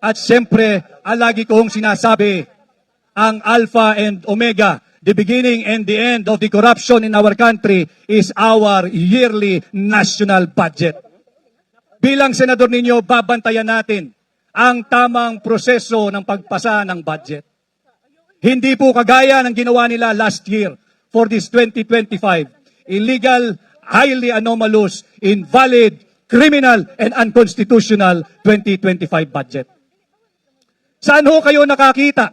At siyempre, ang lagi kong sinasabi, ang Alpha and Omega, the beginning and the end of the corruption in our country is our yearly national budget. Bilang senador ninyo, babantayan natin ang tamang proseso ng pagpasa ng budget. Hindi po kagaya ng ginawa nila last year for this 2025. Illegal, highly anomalous, invalid, criminal, and unconstitutional 2025 budget. Saan ho kayo nakakita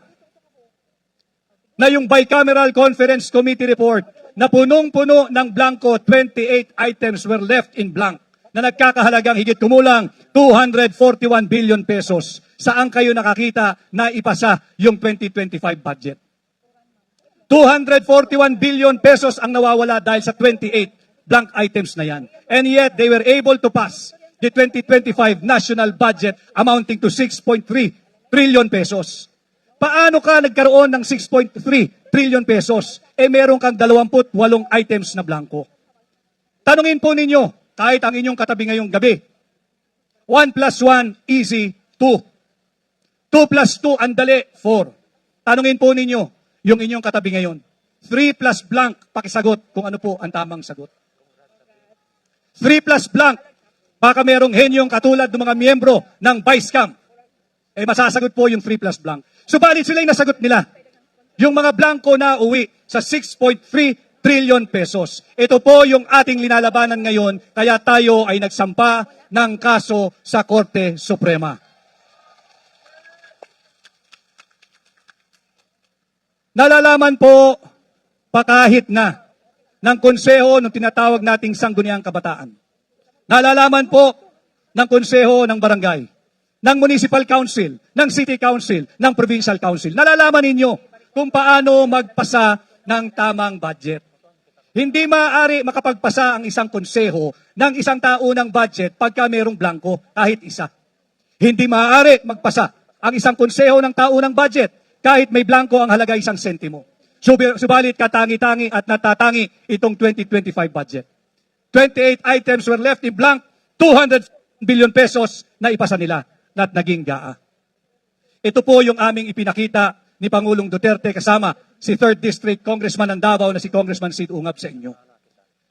na yung Bicameral Conference Committee report na punong-puno ng blanco, 28 items were left in blank na nagkakahalagang higit kumulang 241 billion pesos. Saan kayo nakakita na ipasa yung 2025 budget? 241 billion pesos ang nawawala dahil sa 28 blank items na yan. And yet, they were able to pass the 2025 national budget amounting to 6.3 trillion pesos. Paano ka nagkaroon ng 6.3 trillion pesos? Meron kang 28 items na blanco. Tanungin po ninyo, kahit ang inyong katabi ngayong gabi, 1 plus 1, easy, 2. 2 plus 2, andali, 4. Tanungin po ninyo, yung inyong katabi ngayon, 3 plus blank, pakisagot kung ano po ang tamang sagot. 3 plus blank, baka merong henyong katulad ng mga miyembro ng Vice Camp. Masasagot po yung 3 plus blank. Subalit sila yung nasagot nila. Yung mga blanco na uwi sa 6.3 trillion pesos. Ito po yung ating linalabanan ngayon, kaya tayo ay nagsampa ng kaso sa Korte Suprema. Nalalaman po pa kahit na ng konseho ng tinatawag nating Sangguniang Kabataan. Nalalaman po ng konseho ng barangay, ng municipal council, ng city council, ng provincial council. Nalalaman ninyo kung paano magpasa ng tamang budget. Hindi maaari makapagpasa ang isang konseho ng isang taunang budget pagka mayroong blanco, kahit isa. Hindi maaari magpasa ang isang konseho ng taunang budget kahit may blanco ang halaga 1 sentimo. Subalit katangi-tangi at natatangi itong 2025 budget. 28 items were left in blank, 200 billion pesos na ipasa nila at naging GAA. Ito po yung aming ipinakita ni Pangulong Duterte kasama si 3rd District Congressman ng Davao na si Congressman Sid Ungab sa inyo.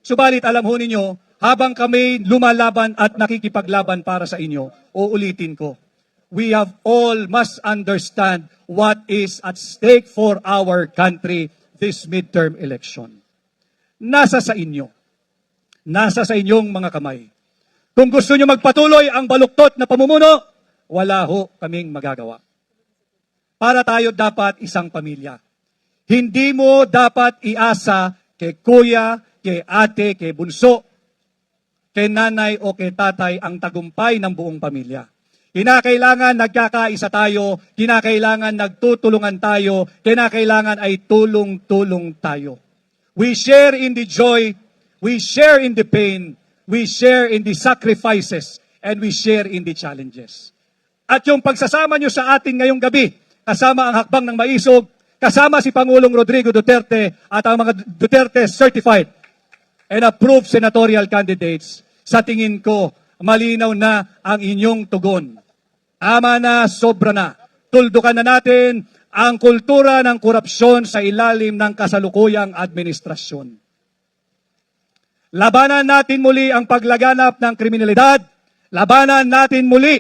Subalit alam ho ninyo, habang kami lumalaban at nakikipaglaban para sa inyo, uulitin ko, we have all must understand what is at stake for our country this midterm election. Nasa sa inyo. Nasa sa inyong mga kamay. Kung gusto nyo magpatuloy ang baluktot na pamumuno, wala ho kaming magagawa. Para tayo dapat isang pamilya. Hindi mo dapat iasa kay kuya, kay ate, kay bunso, kay nanay o kay tatay ang tagumpay ng buong pamilya. Kinakailangan nagkakaisa tayo, kinakailangan nagtutulungan tayo, kinakailangan ay tulong-tulong tayo. We share in the joy, we share in the pain, we share in the sacrifices, and we share in the challenges. At yung pagsasama nyo sa atin ngayong gabi, kasama ang hakbang ng maisog, kasama si Pangulong Rodrigo Duterte at ang mga Duterte certified and approved senatorial candidates, sa tingin ko, malinaw na ang inyong tugon. Ama na, sobra na. Tuldukan na natin ang kultura ng korupsyon sa ilalim ng kasalukuyang administrasyon. Labanan natin muli ang paglaganap ng kriminalidad. Labanan natin muli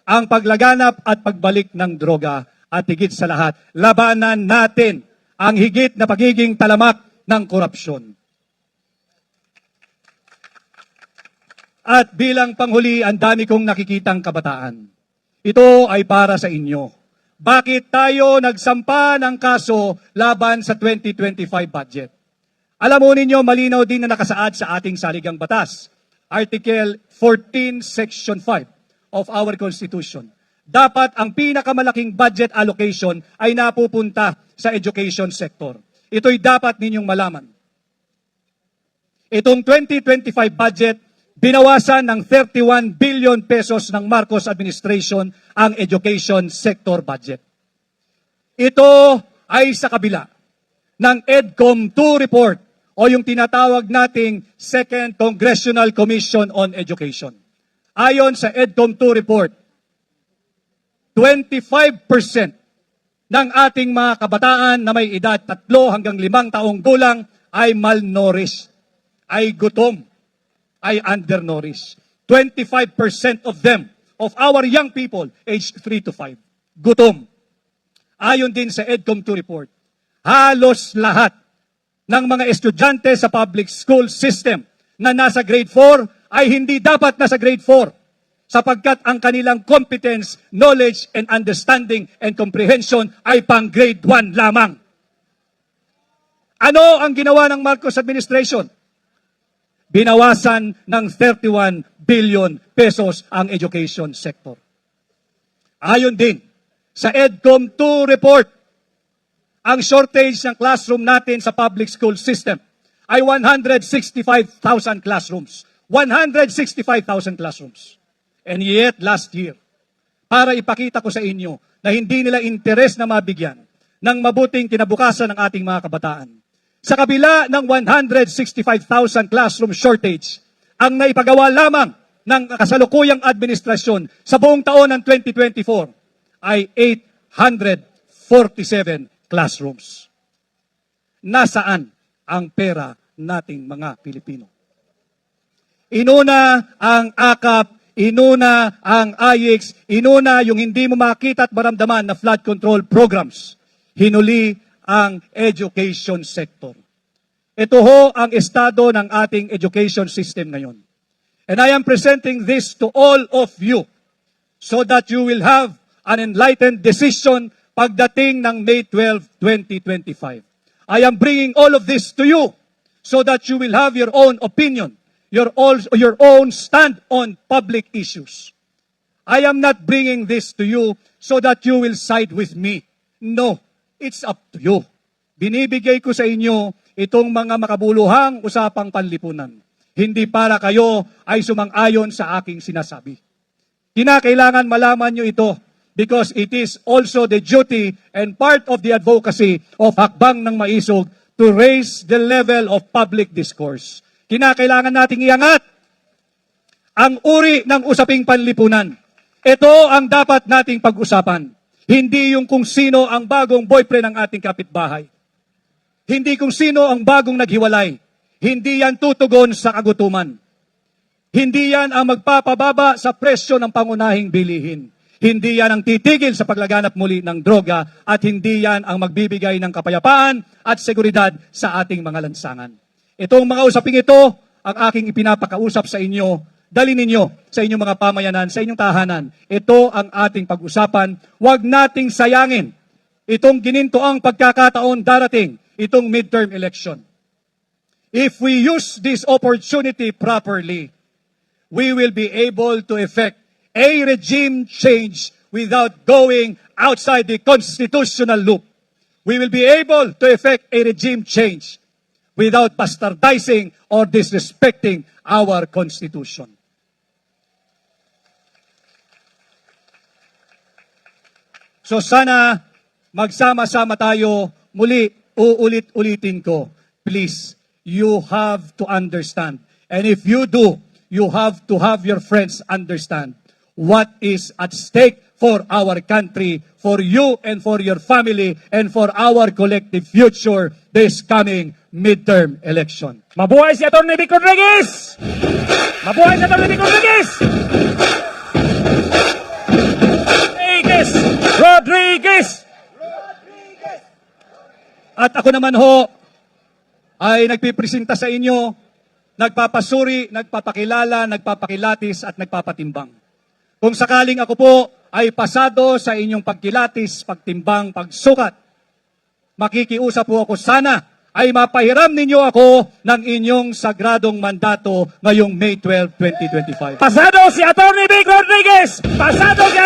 ang paglaganap at pagbalik ng droga. At higit sa lahat, labanan natin ang higit na pagiging talamak ng korupsyon. At bilang panghuli, ang dami kong nakikitang kabataan. Ito ay para sa inyo. Bakit tayo nagsampa ng kaso laban sa 2025 budget? Alam mo ninyo, malinaw din na nakasaad sa ating saligang batas. Article 14, Section 5 of our Constitution. Dapat ang pinakamalaking budget allocation ay napupunta sa education sector. Ito'y dapat ninyong malaman. Itong 2025 budget, binawasan ng 31 billion pesos ng Marcos administration ang education sector budget. Ito ay sa kabila ng EDCOM 2 report o yung tinatawag nating Second Congressional Commission on Education. Ayon sa EDCOM 2 report, 25% ng ating mga kabataan na may edad 3 hanggang 5 taong gulang ay malnourished, ay gutom, ay undernourished. 25% of them, of our young people, aged 3 to 5, gutom. Ayon din sa EDCOM2 report, halos lahat ng mga estudyante sa public school system na nasa grade 4 ay hindi dapat nasa grade 4 sapagkat ang kanilang competence, knowledge, and understanding and comprehension ay pang grade 1 lamang. Ano ang ginawa ng Marcos administration? Binawasan ng 31 billion pesos ang education sector. Ayon din sa EDCOM2 report, ang shortage ng classroom natin sa public school system ay 165,000 classrooms. 165,000 classrooms. And yet, last year, para ipakita ko sa inyo na hindi nila interes na mabigyan ng mabuting kinabukasan ng ating mga kabataan. Sa kabila ng 165,000 classroom shortage, ang naipagawa lamang ng kasalukuyang administrasyon sa buong taon ng 2024 ay 847 classrooms. Nasaan ang pera nating mga Pilipino? Inuna ang AKAP, inuna ang IX, inuna yung hindi mo makita at maramdaman na flood control programs. Hinuli ang education sector. Ito ho ang estado ng ating education system ngayon. And I am presenting this to all of you so that you will have an enlightened decision pagdating ng May 12, 2025. I am bringing all of this to you so that you will have your own opinion, your own stand on public issues. I am not bringing this to you so that you will side with me. No, it's up to you. Binibigay ko sa inyo itong mga makabuluhang usapang panlipunan. Hindi para kayo ay sumang-ayon sa aking sinasabi. Kinakailangan malaman nyo ito because it is also the duty and part of the advocacy of Hakbang ng Maisog to raise the level of public discourse. Kinakailangan nating iangat ang uri ng usaping panlipunan. Ito ang dapat nating pag-usapan. Hindi yung kung sino ang bagong boyfriend ng ating kapitbahay. Hindi kung sino ang bagong naghiwalay. Hindi yan tutugon sa kagutuman. Hindi yan ang magpapababa sa presyo ng pangunahing bilihin. Hindi yan ang titigil sa paglaganap muli ng droga at hindi yan ang magbibigay ng kapayapaan at seguridad sa ating mga lansangan. Itong mga usaping ito, ang aking ipinapakausap sa inyo, dali ninyo sa inyong mga pamayanan, sa inyong tahanan. Ito ang ating pag-usapan. Huwag nating sayangin itong ginintoang pagkakataon darating, itong midterm election. If we use this opportunity properly, we will be able to effect a regime change without going outside the constitutional loop. We will be able to effect a regime change without bastardizing or disrespecting our Constitution. So sana magsama-sama tayo, muli uulit-ulitin ko, please, you have to understand. And if you do, you have to have your friends understand what is at stake for our country, for you and for your family, and for our collective future this coming midterm election. Mabuhay si Atty. Vic Rodriguez! Mabuhay si Atty. Vic Rodriguez! Rodriguez! At ako naman ho ay nagpipresenta sa inyo, nagpapasuri, nagpapakilala, nagpapakilatis at nagpapatimbang. Kung sakaling ako po ay pasado sa inyong pagkilatis, pagtimbang, pagsukat, makikiusap po ako sana ay mapahiram ninyo ako ng inyong sagradong mandato ngayong May 12, 2025. Pasado si Atty. Vic Rodriguez! Pasado si